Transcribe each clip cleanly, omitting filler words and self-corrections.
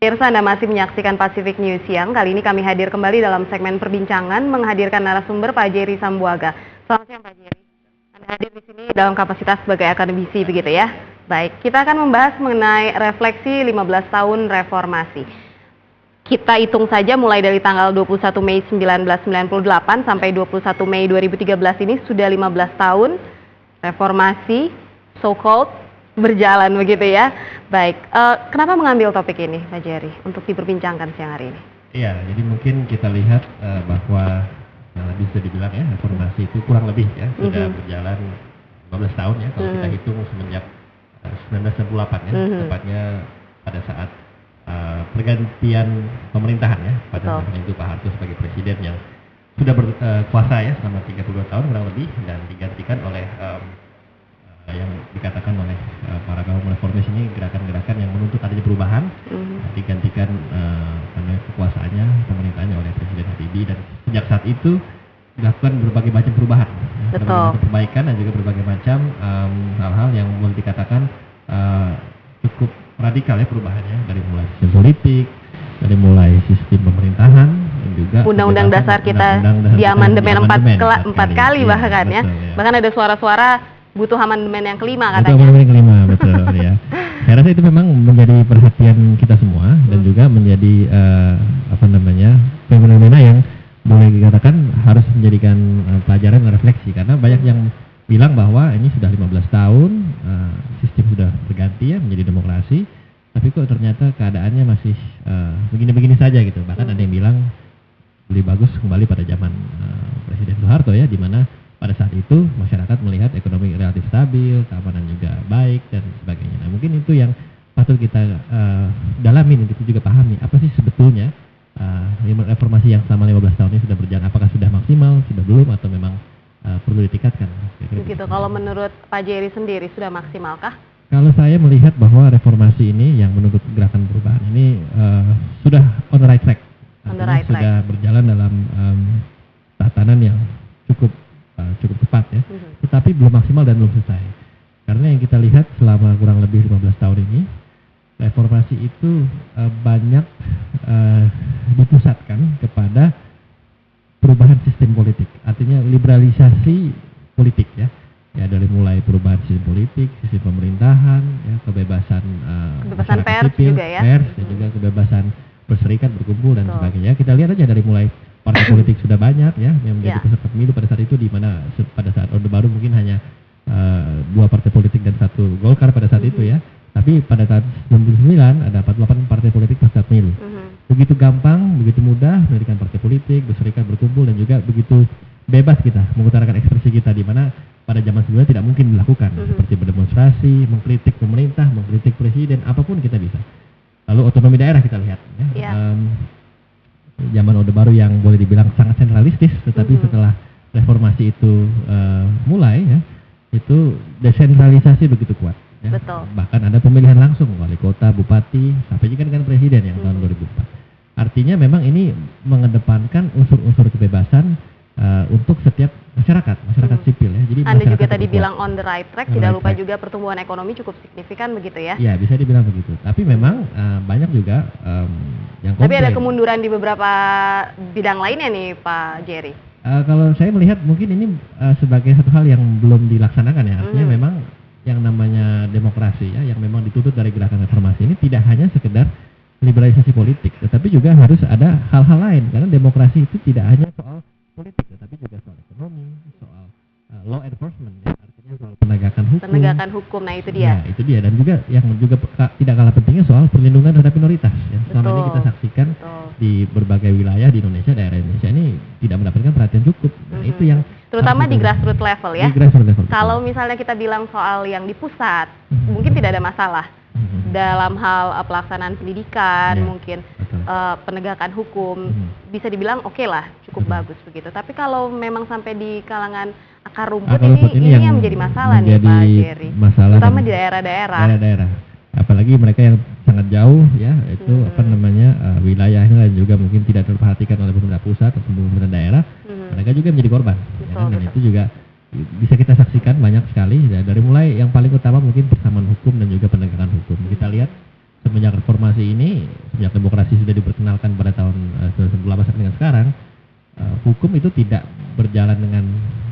Pemirsa, Anda masih menyaksikan Pacific News Siang. Kali ini kami hadir kembali dalam segmen perbincangan menghadirkan narasumber Pak Jerry Sambuaga. Selamat siang Pak Jerry. Anda hadir di sini dalam kapasitas sebagai akademisi begitu ya. Baik, kita akan membahas mengenai refleksi 15 tahun reformasi. Kita hitung saja mulai dari tanggal 21 Mei 1998 sampai 21 Mei 2013 ini sudah 15 tahun reformasi so-called berjalan begitu ya. Baik, kenapa mengambil topik ini Pak Jerry untuk diperbincangkan siang hari ini? Iya, jadi mungkin kita lihat bahwa bisa dibilang ya reformasi itu kurang lebih ya sudah berjalan 15 tahun ya kalau kita hitung semenjak 1998 ya, tepatnya pada saat pergantian pemerintahan ya pada saat itu Pak Harto sebagai presiden yang sudah berkuasa ya selama 32 tahun kurang lebih dan digantikan oleh yang dikatakan oleh para kaum reformis ini gerakan-gerakan yang menuntut adanya perubahan digantikan karena kekuasaannya pemerintahannya oleh Presiden Habibie dan sejak saat itu dilakukan berbagai macam perubahan berbagai macam perbaikan dan juga berbagai macam hal-hal yang boleh dikatakan cukup radikal ya perubahannya dari mulai sistem politik dari mulai sistem pemerintahan dan juga Undang-Undang Dasar kita di amandemen 4 kali bahkan ya bahkan ada suara-suara butuh amandemen yang kelima katanya. Butuh amandemen yang kelima, betul ya. Saya rasa itu memang menjadi perhatian kita semua dan juga menjadi fenomena yang boleh dikatakan harus menjadikan pelajaran dan refleksi karena banyak yang bilang bahwa ini sudah 15 tahun sistem sudah berganti ya menjadi demokrasi, tapi kok ternyata keadaannya masih begini-begini saja gitu. Bahkan ada yang bilang lebih bagus kembali pada zaman Presiden Soeharto ya, di mana pada saat itu masyarakat melihat ekonomi relatif stabil, keamanan juga baik dan sebagainya. Nah mungkin itu yang patut kita dalamin, kita juga pahami apa sih sebetulnya reformasi yang selama 15 tahun ini sudah berjalan, apakah sudah maksimal, sudah belum, atau memang perlu ditingkatkan. Begitu, kalau menurut Pak Jerry sendiri sudah maksimalkah? Kalau saya melihat bahwa reformasi ini yang menuntut gerakan perubahan ini sudah on the right track, sudah berjalan dalam tatanan yang cukup tepat ya, tetapi belum maksimal dan belum selesai. Karena yang kita lihat selama kurang lebih 15 tahun ini, reformasi itu banyak dipusatkan kepada perubahan sistem politik, artinya liberalisasi politik ya dari mulai perubahan sistem politik, sistem pemerintahan, ya, kebebasan pers sipil, juga ya, pers, dan juga kebebasan berserikat, berkumpul dan sebagainya. Kita lihat aja dari mulai partai politik sudah banyak ya yang menjadi peserta pemilu pada saat itu, di mana pada saat Orde Baru mungkin hanya 2 partai politik dan 1 Golkar pada saat itu ya, tapi pada tahun 99 ada 48 partai politik peserta pemilu. Begitu gampang, begitu mudah mendirikan partai politik, berserikat, berkumpul, dan juga begitu bebas kita mengutarakan ekspresi kita, di mana pada zaman sebelumnya tidak mungkin dilakukan, seperti berdemonstrasi, mengkritik pemerintah, mengkritik presiden, apapun kita bisa. Lalu otonomi daerah kita lihat ya. Zaman Orde Baru yang boleh dibilang sangat sentralistis, tetapi setelah reformasi itu mulai ya, itu desentralisasi begitu kuat ya. Bahkan ada pemilihan langsung wali kota, bupati, sampai juga dengan presiden yang tahun 2004. Artinya memang ini mengedepankan unsur-unsur kebebasan untuk setiap masyarakat sipil ya. Jadi Anda juga tadi bilang on the right track, tidak lupa juga pertumbuhan ekonomi cukup signifikan begitu ya. Ya, bisa dibilang begitu. Tapi memang banyak juga yang komplain. Tapi ada kemunduran di beberapa bidang lainnya nih Pak Jerry. Kalau saya melihat mungkin ini sebagai satu hal yang belum dilaksanakan ya. Artinya memang yang namanya demokrasi ya, yang memang dituntut dari gerakan reformasi ini tidak hanya sekedar liberalisasi politik, tetapi juga harus ada hal-hal lain. Karena demokrasi itu tidak hanya soal politik, tetapi juga soal ekonomi, soal law enforcement ya, artinya soal penegakan hukum. Nah itu dia. Nah, itu dia, dan juga yang juga tidak kalah pentingnya soal perlindungan terhadap minoritas ya. Selama ini kita saksikan di berbagai wilayah di Indonesia, daerah Indonesia ini tidak mendapatkan perhatian cukup. Nah, itu yang terutama di grassroots level ya. Kalau misalnya kita bilang soal yang di pusat, mungkin tidak ada masalah. Dalam hal pelaksanaan pendidikan, mungkin penegakan hukum, bisa dibilang oke lah, cukup bagus begitu. Tapi kalau memang sampai di kalangan akar rumput ini yang menjadi masalah nih Pak Jerry, terutama di daerah-daerah. Apalagi mereka yang sangat jauh ya, itu wilayahnya dan juga mungkin tidak terperhatikan oleh pemerintah pusat atau pemerintah daerah, mereka juga menjadi korban. Dan itu juga bisa kita saksikan banyak sekali ya, dari mulai yang paling utama mungkin persamaan hukum dan juga penegakan hukum. Kita lihat semenjak reformasi ini sejak demokrasi sudah diperkenalkan pada tahun 1998 sampai dengan sekarang, hukum itu tidak berjalan dengan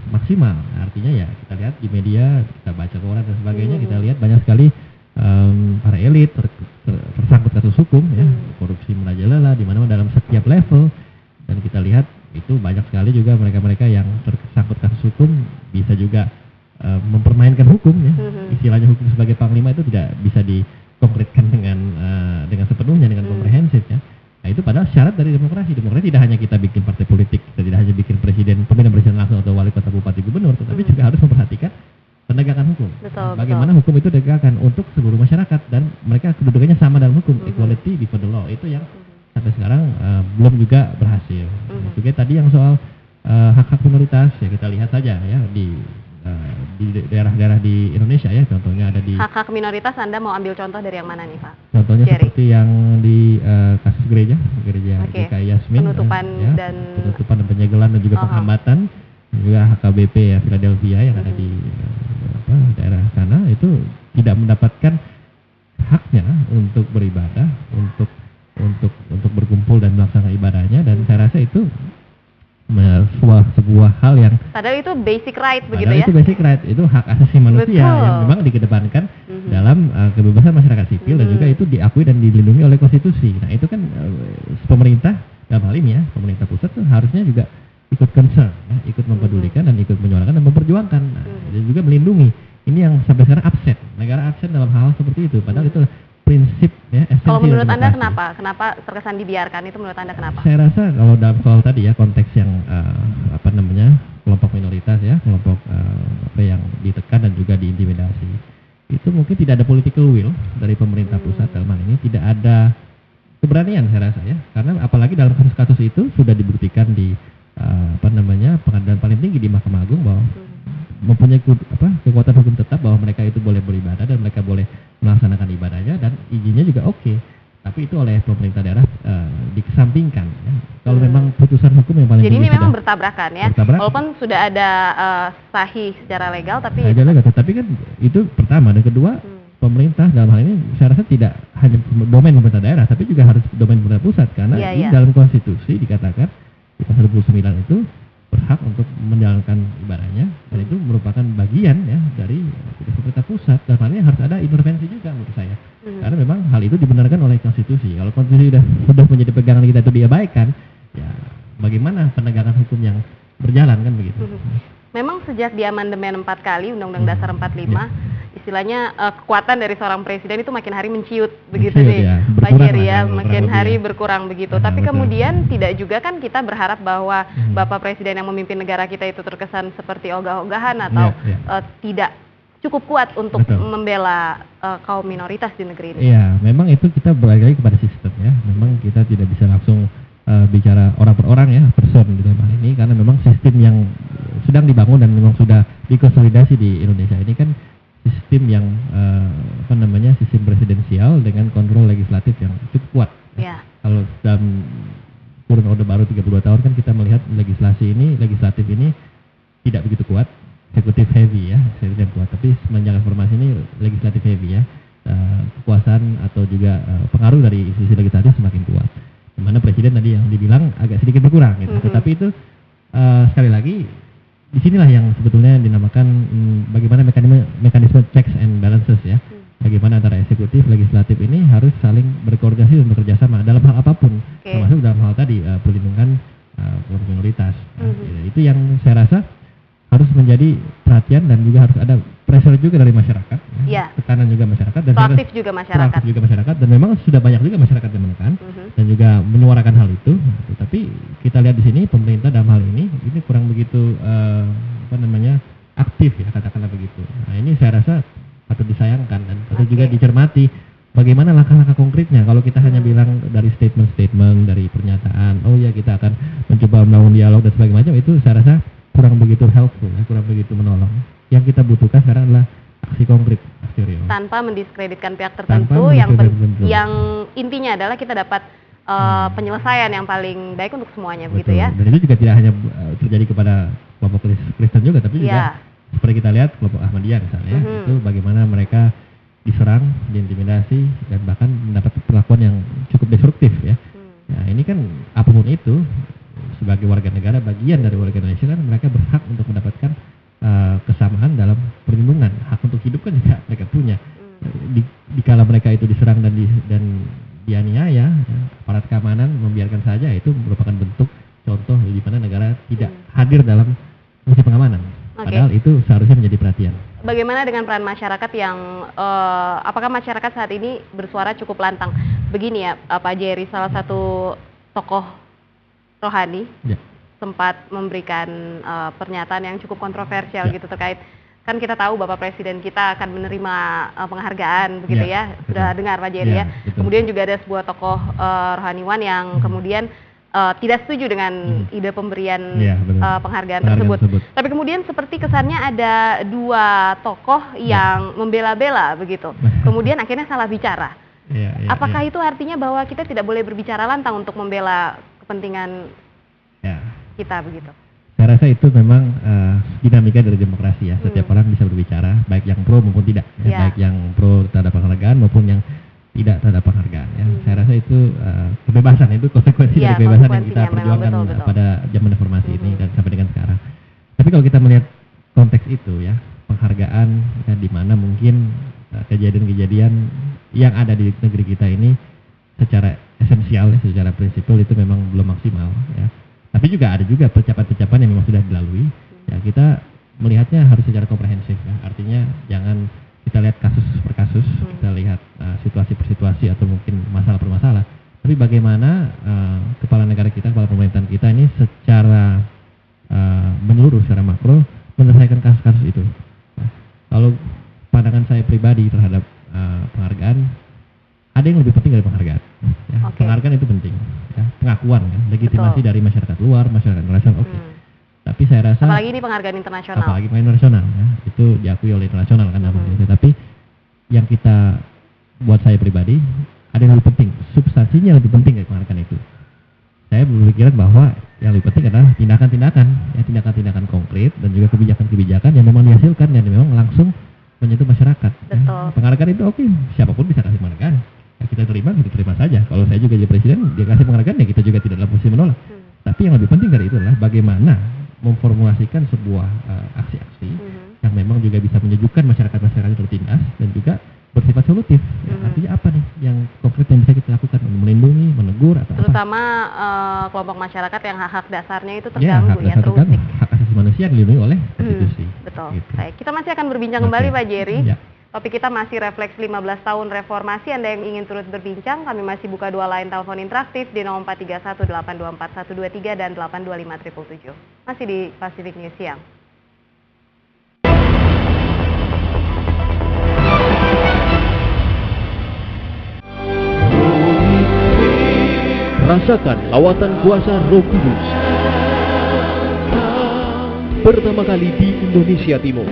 maksimal. Artinya ya kita lihat di media, kita baca koran dan sebagainya, kita lihat banyak sekali para elit tersangkut kasus hukum, ya, korupsi merajalela di mana-mana dalam setiap level, dan kita lihat itu banyak sekali juga mereka-mereka yang tersangkut kasus hukum bisa juga mempermainkan hukum, ya. Istilahnya hukum sebagai panglima itu tidak bisa dikonkretkan dengan sepenuhnya, dengan komprehensif, ya. Nah itu padahal syarat dari demokrasi. Demokrasi tidak hanya kita bikin partai politik, kita tidak hanya bikin pemilihan presiden langsung atau wali kota, bupati, gubernur, tetapi juga harus memperhatikan penegakan hukum. Bagaimana hukum itu ditegakkan untuk seluruh masyarakat dan mereka kedudukannya sama dalam hukum, equality before the law. Itu yang sampai sekarang belum juga berhasil. Juga tadi yang soal hak-hak minoritas, ya kita lihat saja ya di daerah-daerah di Indonesia, ya, contohnya ada di hak-hak minoritas. Anda mau ambil contoh dari yang mana nih, Pak? Contohnya seperti yang di kasus gereja GKI Yasmin, penutupan ya, dan penyegelan dan juga penghambatan, juga HKBP ya Philadelphia yang ada di daerah sana itu tidak mendapatkan haknya untuk beribadah, untuk berkumpul dan melaksanakan ibadahnya, dan saya rasa itu sebuah hal yang padahal itu basic right begitu ya. Itu basic right, itu hak asasi manusia yang memang dikedepankan dalam kebebasan masyarakat sipil dan juga itu diakui dan dilindungi oleh konstitusi. Nah itu kan pemerintah dalam hal ini, ya, pemerintah pusat tuh harusnya juga ikut concern, ya, ikut mempedulikan dan ikut menyuarakan dan memperjuangkan, dan juga melindungi. Ini yang sampai sekarang absen, negara absen dalam hal seperti itu. Padahal itu prinsip, ya, esensi. Kalau menurut Anda kenapa terkesan dibiarkan? Itu menurut Anda kenapa? Saya rasa kalau dalam soal tadi, ya, konteks yang kelompok minoritas, ya, kelompok yang ditekan dan juga diintimidasi, itu mungkin tidak ada political will dari pemerintah pusat dalam hal ini, tidak ada keberanian saya rasa, ya, karena apalagi dalam kasus-kasus itu sudah dibuktikan di pengadilan paling tinggi di Mahkamah Agung bahwa mempunyai kekuatan hukum tetap bahwa mereka itu boleh beribadah dan mereka boleh melaksanakan ibadahnya dan izinnya juga oke. Tapi itu oleh pemerintah daerah dikesampingkan, ya. Kalau memang putusan hukum yang paling jadi ini memang bertabrakan, ya. Walaupun sudah ada sahih secara legal, tapi kan itu pertama, dan kedua pemerintah dalam hal ini saya rasa tidak hanya domain pemerintah daerah tapi juga harus domain pemerintah pusat, karena di dalam konstitusi dikatakan di pasal 29 itu berhak untuk menjalankan ibadahnya, dan itu merupakan bagian, ya, dari pemerintah pusat, dan hal ini harus ada intervensi juga menurut saya, karena memang hal itu dibenarkan oleh konstitusi. Kalau konstitusi sudah menjadi pegangan kita itu diabaikan, ya bagaimana penegakan hukum yang berjalan, kan begitu. Memang sejak di amandemen 4 kali Undang-Undang Dasar 45, istilahnya kekuatan dari seorang presiden itu makin hari menciut begitu nih, ya, Pak Jerry, ya, makin hari berkurang begitu. Tapi kemudian tidak juga kan kita berharap bahwa Bapak Presiden yang memimpin negara kita itu terkesan seperti ogah-ogahan atau tidak cukup kuat untuk membela kaum minoritas di negeri ini. Iya, memang itu kita balik lagi kepada sistem, ya. Memang kita tidak bisa langsung bicara orang per orang, ya, person di dalam hal ini, karena memang sistem yang sedang dibangun dan memang sudah dikonsolidasi di Indonesia ini kan sistem yang sistem presidensial dengan kontrol legislatif yang cukup kuat. Ya. Kalau dalam kurun orde baru 32 tahun kan kita melihat legislatif ini tidak begitu kuat, eksekutif heavy, ya, eksekutif kuat, tapi semenjak reformasi ini legislatif heavy, ya, kekuasaan atau juga pengaruh dari institusi legislatif semakin kuat. Dimana presiden tadi yang dibilang agak sedikit berkurang, gitu. Tetapi itu sekali lagi disinilah yang sebetulnya dinamakan bagaimana mekanisme checks and balances, ya. Bagaimana antara eksekutif, legislatif ini harus saling berkoordinasi dan bekerja sama dalam hal apapun, termasuk dalam hal tadi perlindungan kelompok minoritas. Itu yang saya rasa harus menjadi perhatian dan juga harus ada pressure juga dari masyarakat, ya. Tekanan juga masyarakat dan proaktif juga masyarakat, dan memang sudah banyak juga masyarakat yang menekan dan juga menyuarakan hal itu. Tapi kita lihat di sini pemerintah dalam hal ini kurang begitu aktif, ya, katakanlah begitu. Nah ini saya rasa patut disayangkan dan patut juga dicermati bagaimana langkah-langkah konkretnya. Kalau kita hanya bilang dari statement-statement, dari pernyataan, oh ya kita akan mencoba membangun dialog dan sebagainya, itu saya rasa kurang begitu helpful, ya, kurang begitu menolong. Yang kita butuhkan sekarang adalah aksi konkret, aksi real. Tanpa mendiskreditkan pihak tertentu, yang intinya adalah kita dapat penyelesaian yang paling baik untuk semuanya. Betul. Begitu, ya. Dan itu juga tidak hanya terjadi kepada kelompok Kristen juga, tapi juga seperti kita lihat kelompok Ahmadiyah misalnya, itu bagaimana mereka diserang, diintimidasi, dan bahkan mendapat perlakuan yang cukup destruktif ya. Nah, ini kan apapun itu, sebagai warga negara, bagian dari warga Indonesia kan mereka berhak untuk mendapatkan kesamaan dalam perlindungan. Hak untuk hidup kan juga mereka punya. Dikala mereka itu diserang dan dianiaya, ya, aparat keamanan membiarkan saja, itu merupakan bentuk contoh di mana negara tidak hadir dalam fungsi pengamanan. Padahal itu seharusnya menjadi perhatian. Bagaimana dengan peran masyarakat yang, apakah masyarakat saat ini bersuara cukup lantang? Begini ya, Pak Jerry, salah satu tokoh rohani sempat memberikan pernyataan yang cukup kontroversial gitu terkait, kan kita tahu Bapak Presiden kita akan menerima penghargaan begitu ya, sudah dengar Pak Jerry ya. Kemudian juga ada sebuah tokoh rohaniwan yang kemudian tidak setuju dengan ide pemberian penghargaan tersebut. Tapi kemudian seperti kesannya ada dua tokoh yang membela-bela begitu. Kemudian akhirnya salah bicara. Apakah itu artinya bahwa kita tidak boleh berbicara lantang untuk membela kepentingan kita begitu? Saya rasa itu memang dinamika dari demokrasi ya. Setiap orang bisa berbicara, baik yang pro maupun tidak. Baik yang pro terhadap penghargaan maupun yang tidak terhadap penghargaan ya. Saya rasa itu kebebasan, itu konsekuensi dari kebebasan yang kita perjuangkan pada zaman reformasi ini dan sampai dengan sekarang. Tapi kalau kita melihat konteks itu ya, penghargaan ya, di mana mungkin kejadian-kejadian yang ada di negeri kita ini secara esensial ya, secara prinsipil itu memang belum maksimal ya. Tapi juga ada juga pencapaian-pencapaian yang memang sudah dilalui ya, kita melihatnya harus secara komprehensif ya. Artinya jangan kita lihat kasus per kasus, kita lihat situasi per situasi atau mungkin masalah per masalah. Tapi bagaimana kepala negara kita, kepala pemerintahan kita ini secara menyeluruh, secara makro menyelesaikan kasus-kasus itu. Nah, kalau pandangan saya pribadi terhadap penghargaan, ada yang lebih penting dari penghargaan. Ya. Penghargaan itu penting, ya. Pengakuan, kan, legitimasi dari masyarakat luar, masyarakat internasional, Tapi saya rasa apalagi ini penghargaan internasional. Apalagi penghargaan internasional ya, itu diakui oleh internasional kan namanya. Tapi yang kita, buat saya pribadi, ada yang lebih penting, substansinya lebih penting dari penghargaan itu. Saya berpikiran bahwa yang lebih penting adalah tindakan-tindakan, ya, tindakan-tindakan konkret dan juga kebijakan-kebijakan yang memang dihasilkan dan memang langsung menyentuh masyarakat. Ya. Penghargaan itu oke, siapapun bisa kasih penghargaan. Ya, kita terima saja. Kalau saya juga jadi presiden, dia kasih penghargaan ya kita juga tidak dalam posisi menolak. Tapi yang lebih penting dari itu adalah bagaimana memformulasikan sebuah aksi-aksi yang memang juga bisa menyejukkan masyarakat-masyarakat yang tertindas dan juga bersifat solutif. Ya, artinya apa nih yang konkret yang bisa kita lakukan, melindungi, menegur atau terutama kelompok masyarakat yang hak-hak dasarnya itu terganggu ya, terusik. Hak asasi manusia dilindungi oleh konstitusi. Betul. Gitu. Baik, kita masih akan berbincang kembali Pak Jerry. Topik kita masih refleksi 15 tahun reformasi. Anda yang ingin turut berbincang, kami masih buka dua line telepon interaktif di 0431824123 dan 825777. Masih di Pacific News Siang. Rasakan lawatan kuasa Roh Kudus. Pertama kali di Indonesia Timur,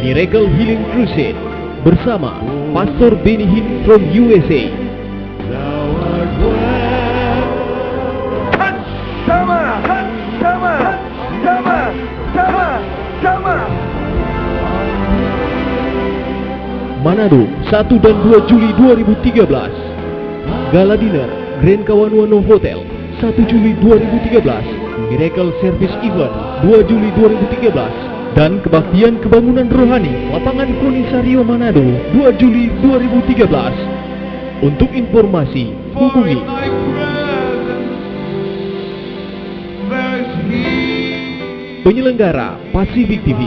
Miracle Healing Crusade bersama Pastor Benny Hinn from USA. Manado, 1 dan 2 Juli 2013. Gala Dinner, Grand Kawanuano Hotel, 1 Juli 2013. Miracle Service Event, 2 Juli 2013. Dan Kebaktian Kebangunan Rohani, Lapangan Konisario Manado, 2 Juli 2013. Untuk informasi, hubungi penyelenggara Pacific TV.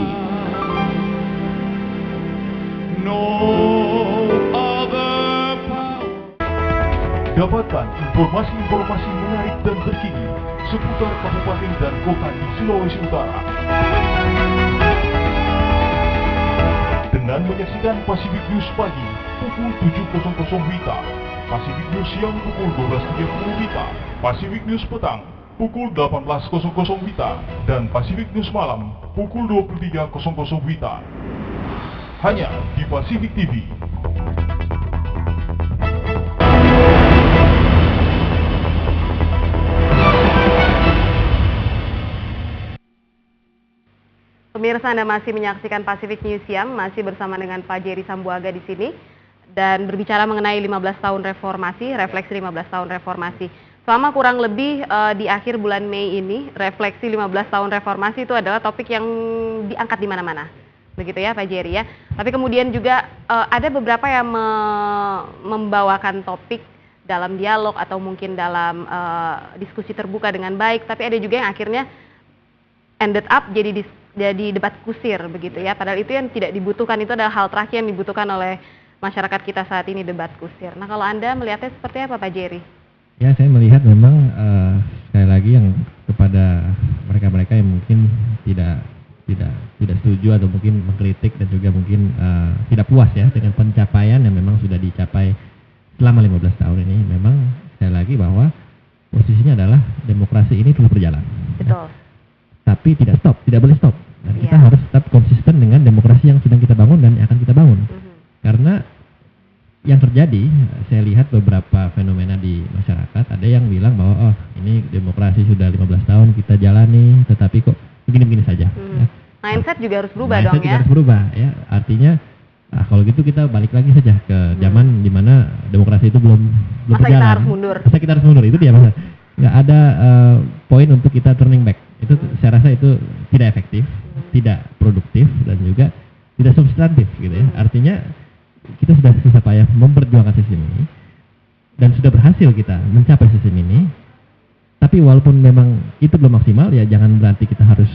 Dapatkan informasi-informasi menarik dan terkini seputar kabupaten dan kota di Sulawesi Utara. Dengan menyaksikan Pacific News pagi pukul 7.00 WITA, Pacific News siang pukul 12.30 WITA, Pacific News petang pukul 18.00 WITA, dan Pacific News malam pukul 23.00 WITA. Hanya di Pacific TV. Pemirsa, Anda masih menyaksikan Pacific News Siang, masih bersama dengan Pak Jerry Sambuaga di sini. dan berbicara mengenai 15 tahun reformasi, refleksi 15 tahun reformasi. Selama kurang lebih di akhir bulan Mei ini, refleksi 15 tahun reformasi itu adalah topik yang diangkat di mana-mana. Begitu ya Pak Jerry ya. Tapi kemudian juga ada beberapa yang membawakan topik dalam dialog atau mungkin dalam diskusi terbuka dengan baik, tapi ada juga yang akhirnya ended up jadi debat kusir begitu ya. Padahal itu yang tidak dibutuhkan, itu adalah hal terakhir yang dibutuhkan oleh masyarakat kita saat ini, debat kusir. Nah, kalau Anda melihatnya seperti apa Pak Jerry? Ya, saya melihat memang sekali lagi yang kepada mereka-mereka yang mungkin tidak setuju atau mungkin mengkritik dan juga mungkin tidak puas ya dengan pencapaian yang memang sudah dicapai selama 15 tahun ini, memang sekali lagi bahwa posisinya adalah demokrasi ini terus berjalan. Betul. Tapi tidak boleh stop. Dan kita harus tetap konsisten dengan demokrasi yang sedang kita bangun dan yang akan kita bangun. Karena yang terjadi, saya lihat beberapa fenomena di masyarakat, ada yang bilang bahwa ini demokrasi sudah 15 tahun kita jalani, tetapi kok begini-begini saja. Ya. Mindset juga harus berubah dong ya. Mindset juga harus berubah ya. Artinya kalau gitu kita balik lagi saja ke zaman di mana demokrasi itu belum Masa berjalan. kita harus mundur? Masa kita harus mundur, itu dia Mas. Nggak ada poin untuk kita turning back. Itu saya rasa itu tidak efektif, tidak produktif dan juga tidak substantif gitu ya. Artinya kita sudah susah payah memperjuangkan sistem ini dan sudah berhasil kita mencapai sistem ini. Tapi walaupun memang itu belum maksimal, ya jangan berarti kita harus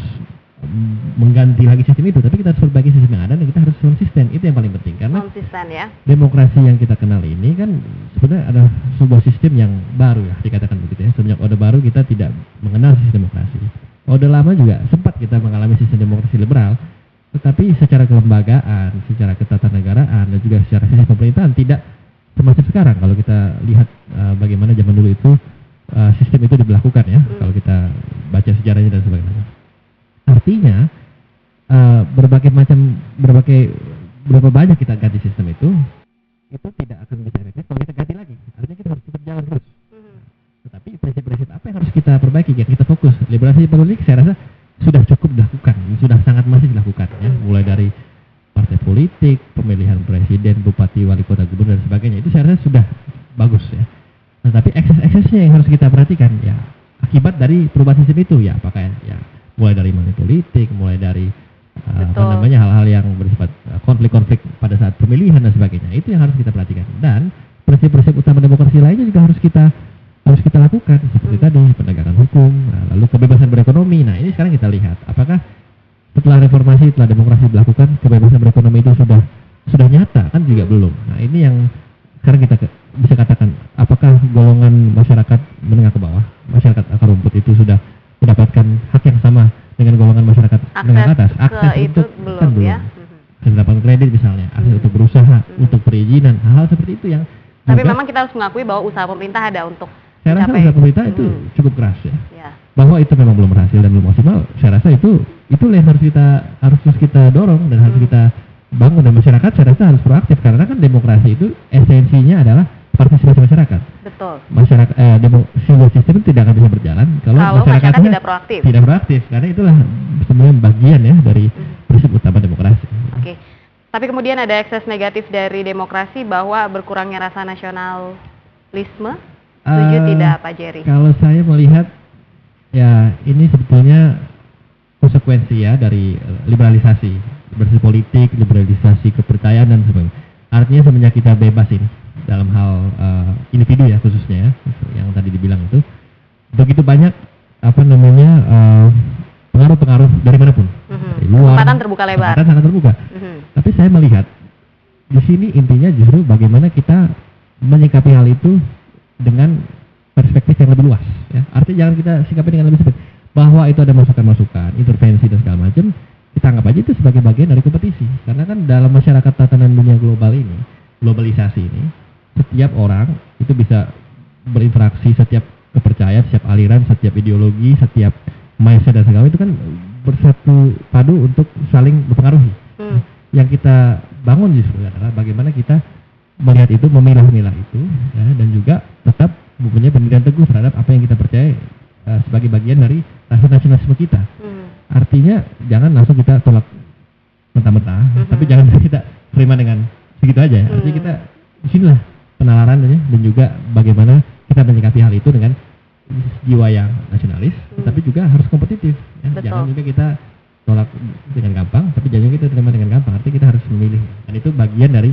mengganti lagi sistem itu, tapi kita harus perbaiki sistem yang ada dan kita harus konsisten. Itu yang paling penting, karena konsisten ya. Demokrasi yang kita kenal ini kan sebenarnya ada sebuah sistem yang baru ya, dikatakan begitu ya. Semenjak Orde Baru kita tidak mengenal sistem demokrasi. Orde Lama juga sempat kita mengalami sistem demokrasi liberal, tetapi secara kelembagaan, secara ketatanegaraan dan juga secara sistem pemerintahan tidak semasif sekarang. Kalau kita lihat bagaimana zaman dulu itu sistem itu diberlakukan ya, kalau kita baca sejarahnya dan sebagainya. Artinya berapa banyak kita ganti sistem itu tidak akan bisa efektif kalau kita ganti lagi. Artinya kita harus tetap jalan terus. Tetapi prinsip-prinsip apa yang harus kita perbaiki, ya kita fokus. Liberalisasi politik saya rasa sudah cukup dilakukan, sudah sangat masif dilakukan ya, mulai dari partai politik, pemilihan presiden, bupati, wali kota, gubernur dan sebagainya, itu saya rasa sudah bagus ya. Nah, tapi ekses-eksesnya yang harus kita perhatikan ya, akibat dari perubahan sistem itu ya, apakah ya mulai dari money politik, mulai dari hal-hal yang bersifat konflik-konflik pada saat pemilihan dan sebagainya, itu yang harus kita perhatikan. Dan prinsip-prinsip utama demokrasi lainnya juga harus kita lakukan, seperti tadi penegakan hukum, lalu kebebasan berekonomi. Nah, ini sekarang kita lihat apakah setelah reformasi, setelah demokrasi dilakukan, kebebasan berekonomi itu sudah nyata, kan juga belum. Nah, ini yang sekarang kita bisa katakan, apakah golongan masyarakat menengah ke bawah, masyarakat akar rumput itu sudah mendapatkan hak yang sama dengan golongan masyarakat menengah ke atas? Akses untuk belum ya. Mendapatkan kredit misalnya, akses untuk berusaha, untuk perizinan, hal-hal seperti itu yang. Tapi memang kita harus mengakui bahwa usaha pemerintah ada untuk. Saya rasa usaha pemerintah itu cukup keras ya. Bahwa itu memang belum berhasil dan belum maksimal. Saya rasa itu yang harus kita dorong dan harus kita bangun, dan masyarakat saya rasa harus proaktif, karena kan demokrasi itu esensinya adalah partisipasi masyarakat. Betul. Masyarakat sebuah sistem itu tidak akan bisa berjalan kalau masyarakatnya tidak proaktif, karena itulah sebenarnya bagian ya dari prinsip utama demokrasi. Oke. Tapi kemudian ada ekses negatif dari demokrasi bahwa berkurangnya rasa nasionalisme. Setuju tidak Pak Jerry? Kalau saya melihat ya ini sebetulnya konsekuensi ya dari liberalisasi politik, liberalisasi kepercayaan dan sebagainya. Artinya semenjak kita bebas ini dalam hal individu ya khususnya ya, yang tadi dibilang itu, begitu banyak pengaruh-pengaruh dari manapun, dari luar. Kesempatan terbuka lebar. Kesempatan sangat terbuka. Tapi saya melihat di sini intinya justru bagaimana kita menyikapi hal itu dengan perspektif yang lebih luas ya. Artinya jangan kita sikapi dengan lebih sempit, bahwa itu ada masukan-masukan, intervensi dan segala macam, kita anggap aja itu sebagai bagian dari kompetisi. Karena kan dalam masyarakat tatanan dunia global ini, globalisasi ini, setiap orang itu bisa berinteraksi, setiap kepercayaan, setiap aliran, setiap ideologi, setiap mindset dan segala itu kan bersatu padu untuk saling berpengaruhi. Yang kita bangun justru adalah bagaimana kita melihat itu, memilah-milah itu ya, dan juga tetap mempunyai pemikiran teguh terhadap apa yang kita percaya sebagai bagian dari rasa nasionalisme kita. Artinya jangan langsung kita tolak mentah-mentah, tapi jangan kita terima dengan segitu aja ya. Artinya kita disinilah penalaran dan juga bagaimana kita menyikapi hal itu dengan jiwa yang nasionalis, tapi juga harus kompetitif. Ya. Jangan juga kita tolak dengan gampang, tapi jangan kita terima dengan gampang. Artinya kita harus memilih. Dan itu bagian dari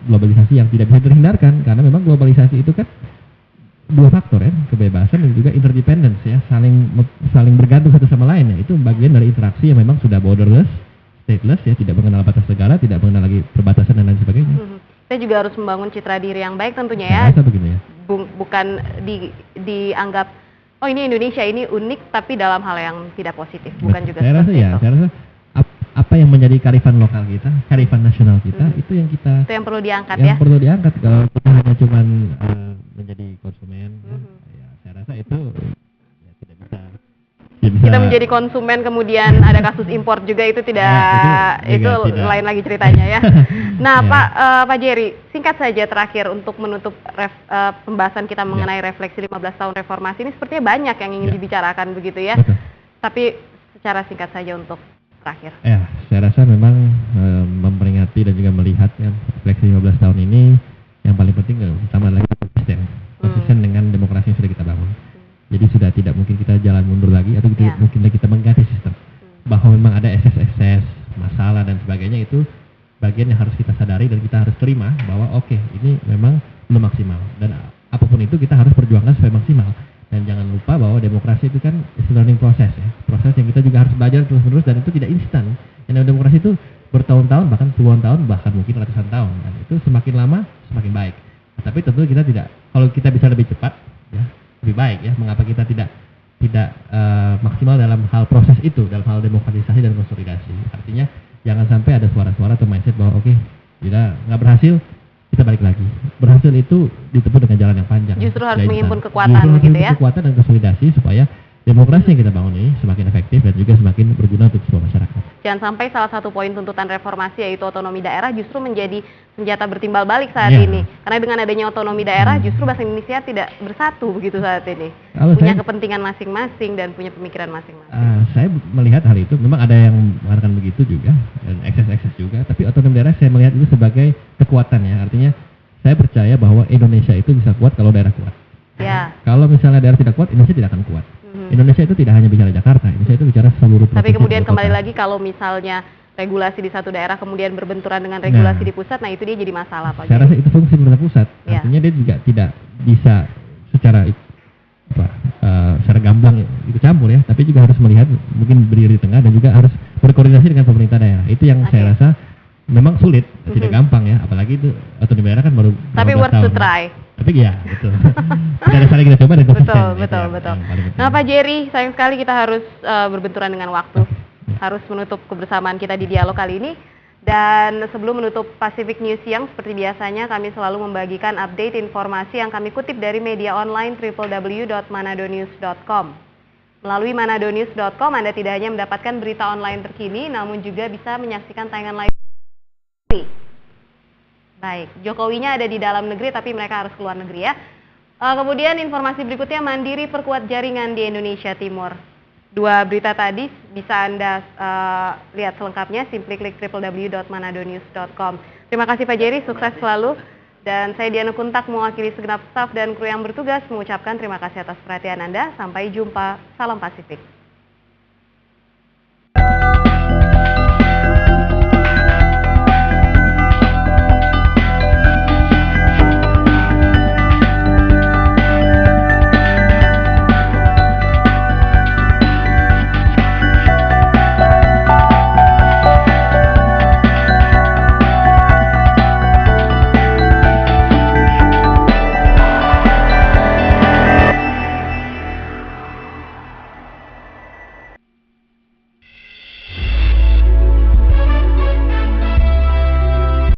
globalisasi yang tidak bisa terhindarkan, karena memang globalisasi itu kan dua faktor ya, kebebasan dan juga interdependence ya, saling bergantung satu sama lain ya. Itu bagian dari interaksi yang memang sudah borderless, stateless ya, tidak mengenal batas negara, tidak mengenal lagi perbatasan dan lain sebagainya. Kita juga harus membangun citra diri yang baik tentunya ya. Saya rasa begini ya. Bukan dianggap oh ini Indonesia ini unik, tapi dalam hal yang tidak positif, bukan juga saya rasa seperti ya, itu. saya rasa apa yang menjadi kearifan lokal kita, kearifan nasional kita, itu yang kita itu yang perlu diangkat yang ya. perlu diangkat. Kalau kita hanya cuman menjadi konsumen, ya saya rasa itu ya tidak bisa. Kita menjadi konsumen kemudian ada kasus impor juga, itu tidak itu lain lagi ceritanya ya. Nah Pak Jerry, singkat saja terakhir untuk menutup pembahasan kita mengenai refleksi 15 tahun reformasi ini, sepertinya banyak yang ingin dibicarakan begitu ya. Betul. Tapi secara singkat saja untuk terakhir. Ya, saya rasa memang memperingati dan juga melihat ya, refleksi 15 tahun ini yang paling penting utama lagi konsisten dengan demokrasi yang sudah kita bangun. Jadi sudah tidak mungkin kita jalan mundur lagi atau mungkin kita mengganti sistem. Bahwa memang ada ekses-ekses, masalah dan sebagainya, itu bagian yang harus kita sadari dan kita harus terima bahwa oke, ini memang belum maksimal, dan apapun itu kita harus perjuangkan supaya maksimal. Dan jangan lupa bahwa demokrasi itu kan learning process ya, proses yang kita juga harus belajar terus-menerus, dan itu tidak instan. Dan demokrasi itu bertahun-tahun, bahkan puluhan tahun, bahkan mungkin ratusan tahun, dan itu semakin lama semakin baik. Nah, tapi tentu kita tidak, kalau kita bisa lebih cepat ya lebih baik ya. Mengapa kita tidak maksimal dalam hal proses itu, dalam hal demokratisasi dan konsolidasi. Artinya jangan sampai ada suara-suara atau mindset bahwa oke, kita nggak berhasil, kita balik lagi. Berhasil itu ditempuh dengan jalan yang panjang. Justru harus menghimpun kekuatan begitu ya. Kekuatan dan konsolidasi supaya demokrasi yang kita bangun ini semakin efektif dan juga semakin berguna untuk semua masyarakat. Jangan sampai salah satu poin tuntutan reformasi yaitu otonomi daerah justru menjadi senjata bertimbal balik saat ini. Karena dengan adanya otonomi daerah justru bahasa Indonesia tidak bersatu begitu saat ini. Punya kepentingan masing-masing dan punya pemikiran masing-masing. Saya melihat hal itu memang ada yang mengatakan begitu juga, dan ekses-ekses juga. Tapi otonomi daerah saya melihat itu sebagai kekuatan ya. Artinya saya percaya bahwa Indonesia itu bisa kuat kalau daerah kuat. Ya. Kalau misalnya daerah tidak kuat, Indonesia tidak akan kuat. Indonesia itu tidak hanya bicara Jakarta, Indonesia itu bicara seluruh provinsi. Tapi kemudian kembali lagi kalau misalnya regulasi di satu daerah kemudian berbenturan dengan regulasi di pusat, nah itu dia jadi masalah Pak. Saya rasa itu fungsi pemerintah pusat. Artinya dia juga tidak bisa secara secara gamblang itu campur ya, tapi juga harus melihat, mungkin berdiri di tengah dan juga harus berkoordinasi dengan pemerintah daerah. Itu yang saya rasa memang sulit, tidak gampang ya, apalagi itu otonomi daerah kan baru. Tapi worth to try. Tapi ya, betul. Kita ada saling kita coba dan konsisten. Betul. Nah Pak Jerry, sayang sekali kita harus berbenturan dengan waktu. Harus menutup kebersamaan kita di dialog kali ini. Dan sebelum menutup Pacific News Siang, seperti biasanya kami selalu membagikan update informasi yang kami kutip dari media online www.manadonews.com. Melalui manadonews.com Anda tidak hanya mendapatkan berita online terkini, namun juga bisa menyaksikan tayangan live. Baik, Jokowinya ada di dalam negeri tapi mereka harus keluar negeri ya. Kemudian informasi berikutnya, Mandiri perkuat jaringan di Indonesia Timur. Dua berita tadi bisa Anda lihat selengkapnya, simply klik www.manadonews.com. Terima kasih Pak Jerry, sukses selalu. Dan saya Diana Kuntak mewakili segenap staf dan kru yang bertugas mengucapkan terima kasih atas perhatian Anda. Sampai jumpa, salam Pasifik.